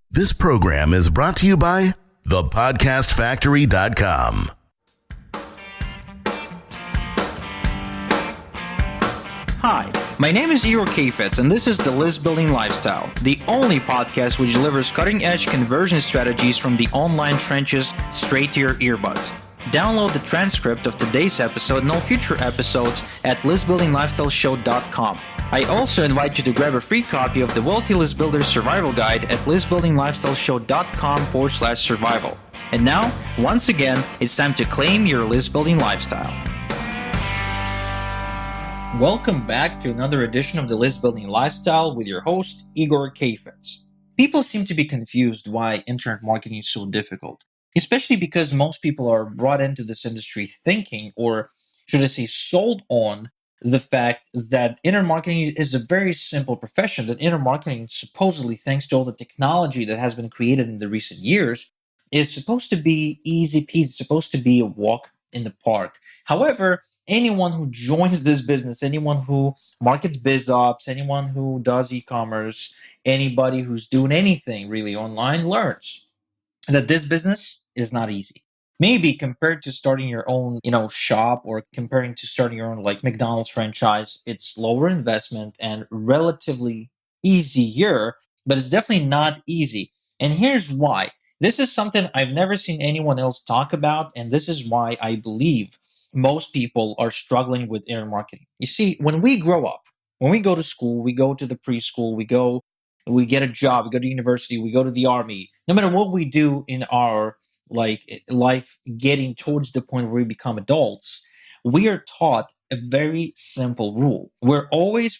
This program is brought to you by thepodcastfactory.com. Hi, my name is Igor Kheifets, and this is The List Building Lifestyle, the only podcast which delivers cutting-edge conversion strategies from the online trenches straight to your earbuds. Download the transcript of today's episode and all future episodes at listbuildinglifestyleshow.com. I also invite you to grab a free copy of the Wealthy List Builder Survival Guide at listbuildinglifestyleshow.com/survival. And now, once again, it's time to claim your list building lifestyle. Welcome back to another edition of the List Building Lifestyle with your host, Igor Kheifets. People seem to be confused why internet marketing is so difficult, especially because most people are brought into this industry thinking, or should I say sold on, the fact that internet marketing is a very simple profession, that internet marketing, supposedly thanks to all the technology that has been created in the recent years, is supposed to be easy peasy, supposed to be a walk in the park. However, anyone who joins this business, anyone who markets BizOps, anyone who does e-commerce, anybody who's doing anything really online learns that this business is not easy. Maybe compared to starting your own, shop, or comparing to starting your own like McDonald's franchise, it's lower investment and relatively easier, but it's definitely not easy. And here's why. This is something I've never seen anyone else talk about, and this is why I believe most people are struggling with internet marketing. You see, when we grow up, when we go to school, we go to the preschool, we get a job, we go to university, we go to the army. No matter what we do in our life, getting towards the point where we become adults, we are taught a very simple rule. We're always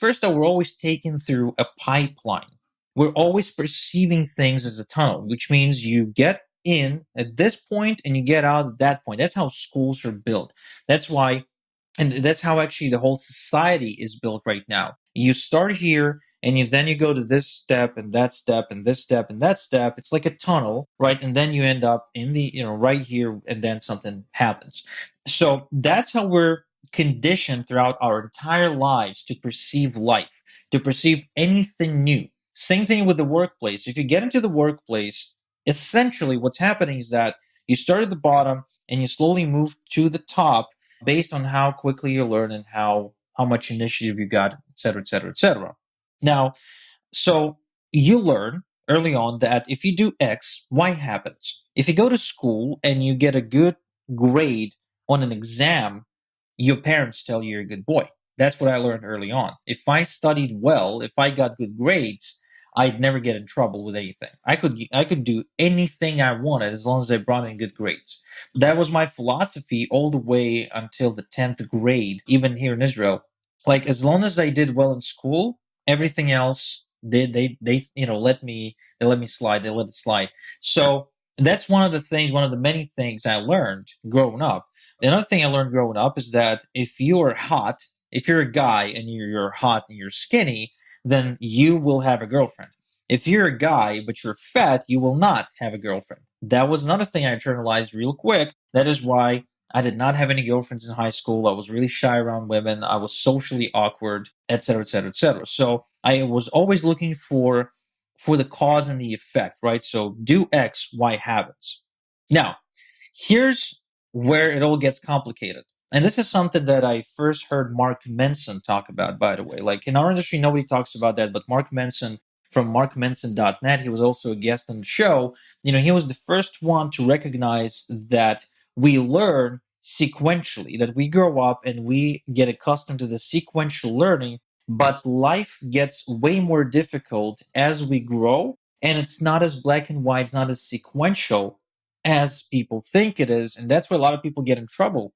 taken through a pipeline. We're always perceiving things as a tunnel, which means you get in at this point and you get out at that point. That's how schools are built. That's why, and that's how actually the whole society is built right now. You start here and then you go to this step and that step and this step and that step. It's like a tunnel, right? And then you end up in the, right here, and then something happens. So that's how we're conditioned throughout our entire lives to perceive life, to perceive anything new. Same thing with the workplace. If you get into the workplace, essentially what's happening is that you start at the bottom and you slowly move to the top based on how quickly you learn and how much initiative you got, et cetera, et cetera, et cetera. Now, so you learn early on that if you do X, Y happens. If you go to school and you get a good grade on an exam, your parents tell you you're a good boy. That's what I learned early on. If I studied well, if I got good grades, I'd never get in trouble with anything. I could do anything I wanted as long as I brought in good grades. That was my philosophy all the way until the 10th grade, even here in Israel. Like, as long as I did well in school, everything else they let me slide. They let it slide. So that's one of the many things I learned growing up. Another thing I learned growing up is that if you're hot, if you're a guy and you're hot and you're skinny, then you will have a girlfriend. If you're a guy but you're fat, you will not have a girlfriend. That was another thing I internalized real quick. That is why I did not have any girlfriends in high school. I was really shy around women. I was socially awkward, etc., etc., etc. So I was always looking for the cause and the effect, right? So do X, Y happens. Now, here's where it all gets complicated. And this is something that I first heard Mark Manson talk about, by the way. Like, in our industry, nobody talks about that, but Mark Manson from markmanson.net, he was also a guest on the show. He was the first one to recognize that we learn sequentially, that we grow up and we get accustomed to the sequential learning, but life gets way more difficult as we grow, and it's not as black and white, not as sequential as people think it is, and that's where a lot of people get in trouble.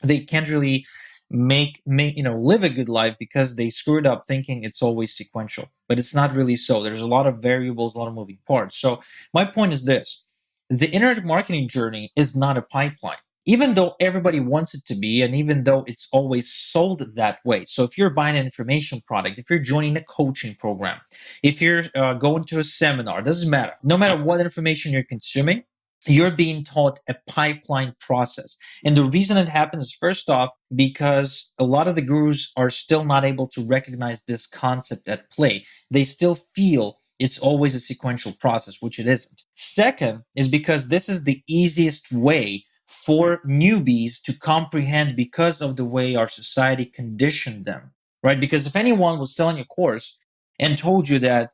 They can't really live a good life because they screwed up thinking it's always sequential, but it's not really so. There's a lot of variables, a lot of moving parts. So my point is this: the internet marketing journey is not a pipeline, even though everybody wants it to be, and even though it's always sold that way. So if you're buying an information product, if you're joining a coaching program, if you're going to a seminar, doesn't matter. No matter what information you're consuming, You're being taught a pipeline process. And the reason it happens is, first off, because a lot of the gurus are still not able to recognize this concept at play. They still feel it's always a sequential process, which it isn't. Second is because this is the easiest way for newbies to comprehend because of the way our society conditioned them, right? Because if anyone was selling a course and told you that,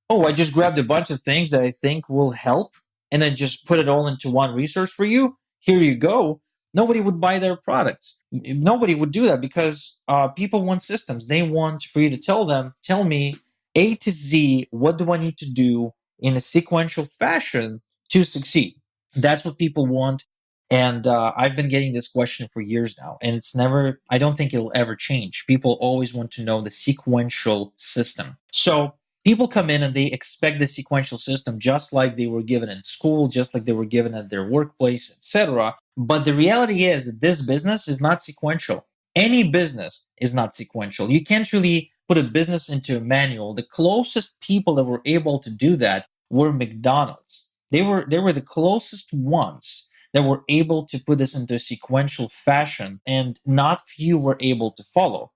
oh, I just grabbed a bunch of things that I think will help and then just put it all into one resource for you, here you go, nobody would buy their products. Nobody would do that because people want systems. They want for you to tell me A to Z, what do I need to do in a sequential fashion to succeed? That's what people want. And I've been getting this question for years now, and I don't think it'll ever change. People always want to know the sequential system. So people come in and they expect the sequential system just like they were given in school, just like they were given at their workplace, etc. But the reality is that this business is not sequential. Any business is not sequential. You can't really put a business into a manual. The closest people that were able to do that were McDonald's. They were the closest ones that were able to put this into a sequential fashion, and not few were able to follow.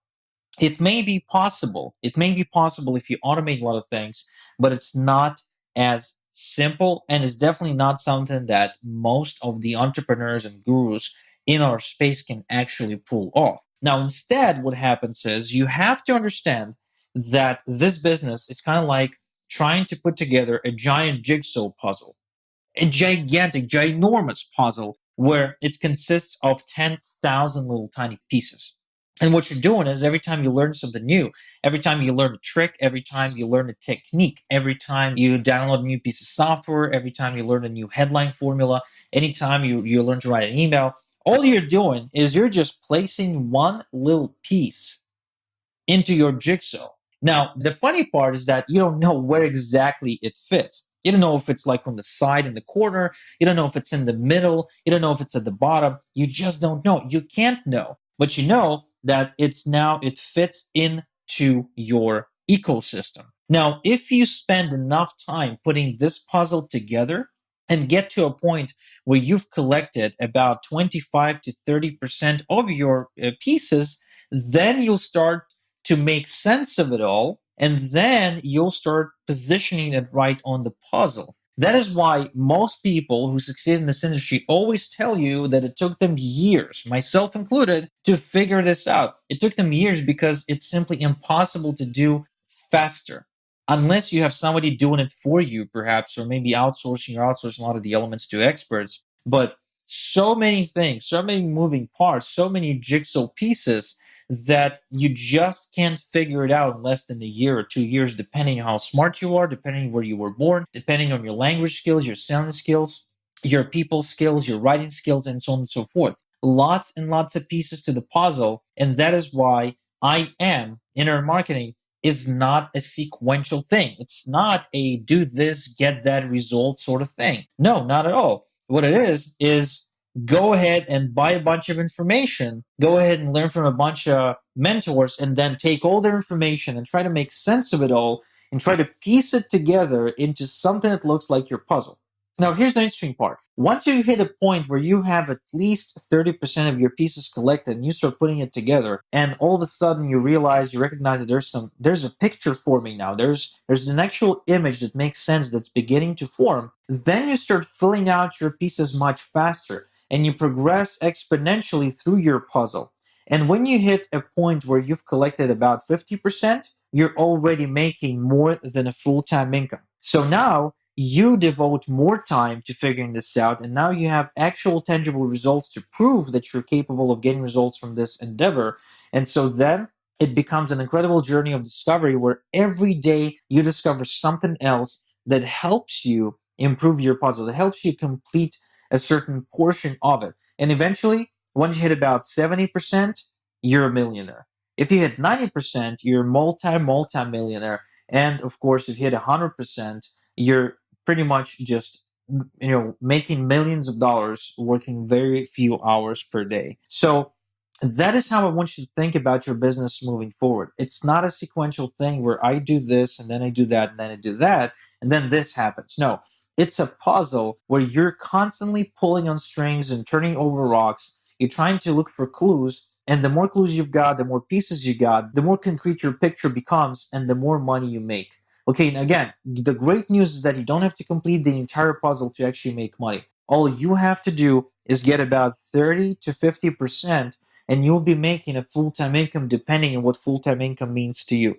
It may be possible. It may be possible if you automate a lot of things, but it's not as simple, and it's definitely not something that most of the entrepreneurs and gurus in our space can actually pull off. Now, instead, what happens is you have to understand that this business is kind of like trying to put together a giant jigsaw puzzle, a gigantic, ginormous puzzle where it consists of 10,000 little tiny pieces. And what you're doing is every time you learn something new, every time you learn a trick, every time you learn a technique, every time you download a new piece of software, every time you learn a new headline formula, anytime you learn to write an email, all you're doing is you're just placing one little piece into your jigsaw. Now, the funny part is that you don't know where exactly it fits. You don't know if it's like on the side in the corner. You don't know if it's in the middle. You don't know if it's at the bottom. You just don't know. You can't know. But you know that it fits into your ecosystem. Now, if you spend enough time putting this puzzle together and get to a point where you've collected about 25 to 30% of your pieces, then you'll start to make sense of it all, and then you'll start positioning it right on the puzzle. That is why most people who succeed in this industry always tell you that it took them years, myself included, to figure this out. It took them years because it's simply impossible to do faster. Unless you have somebody doing it for you, perhaps, or maybe outsourcing a lot of the elements to experts. But so many things, so many moving parts, so many jigsaw pieces that you just can't figure it out in less than a year or 2 years, depending on how smart you are, depending on where you were born, depending on your language skills, your sound skills, your people skills, your writing skills, and so on and so forth. Lots and lots of pieces to the puzzle. And that is why internet marketing is not a sequential thing. It's not a do this, get that result sort of thing. No, not at all. What it is go ahead and buy a bunch of information, go ahead and learn from a bunch of mentors, and then take all their information and try to make sense of it all and try to piece it together into something that looks like your puzzle. Now, here's the interesting part. Once you hit a point where you have at least 30% of your pieces collected and you start putting it together, and all of a sudden you recognize that there's a picture forming now. There's an actual image that makes sense that's beginning to form. Then you start filling out your pieces much faster and you progress exponentially through your puzzle. And when you hit a point where you've collected about 50%, you're already making more than a full-time income. So now you devote more time to figuring this out, and now you have actual tangible results to prove that you're capable of getting results from this endeavor. And so then it becomes an incredible journey of discovery where every day you discover something else that helps you improve your puzzle, that helps you complete a certain portion of it. And eventually, once you hit about 70%, you're a millionaire. If you hit 90%, you're multi-millionaire. And of course, if you hit 100%, you're pretty much just making millions of dollars working very few hours per day. So that is how I want you to think about your business moving forward. It's not a sequential thing where I do this and then I do that and then I do that and then this happens. No, It's a puzzle where you're constantly pulling on strings and turning over rocks. You're trying to look for clues, and the more clues you've got, the more pieces you got, the more concrete your picture becomes, and the more money you make. Okay, and again, the great news is that you don't have to complete the entire puzzle to actually make money. All you have to do is get about 30 to 50%, and you'll be making a full-time income depending on what full-time income means to you.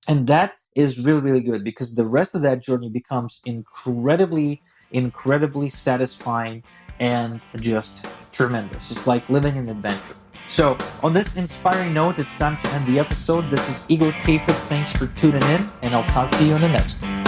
And that is really, really good because the rest of that journey becomes incredibly satisfying and just tremendous. It's like living an adventure. So, on this inspiring note, it's time to end the episode. This is Igor Kheifets. Thanks for tuning in, and I'll talk to you in the next one.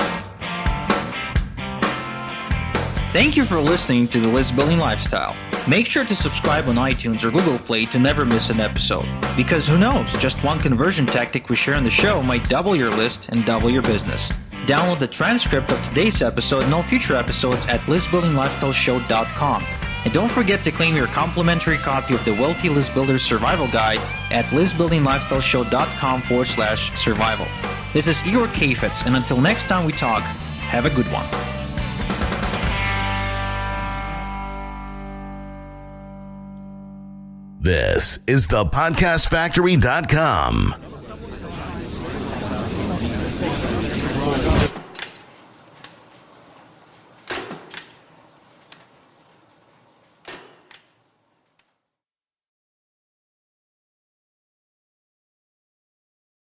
Thank you for listening to The List Building Lifestyle. Make sure to subscribe on iTunes or Google Play to never miss an episode. Because who knows, just one conversion tactic we share on the show might double your list and double your business. Download the transcript of today's episode and all future episodes at listbuildinglifestyleshow.com. And don't forget to claim your complimentary copy of the Wealthy List Builder Survival Guide at listbuildinglifestyleshow.com/survival. This is Igor Kheifets, and until next time we talk, have a good one. This is the podcastfactory.com.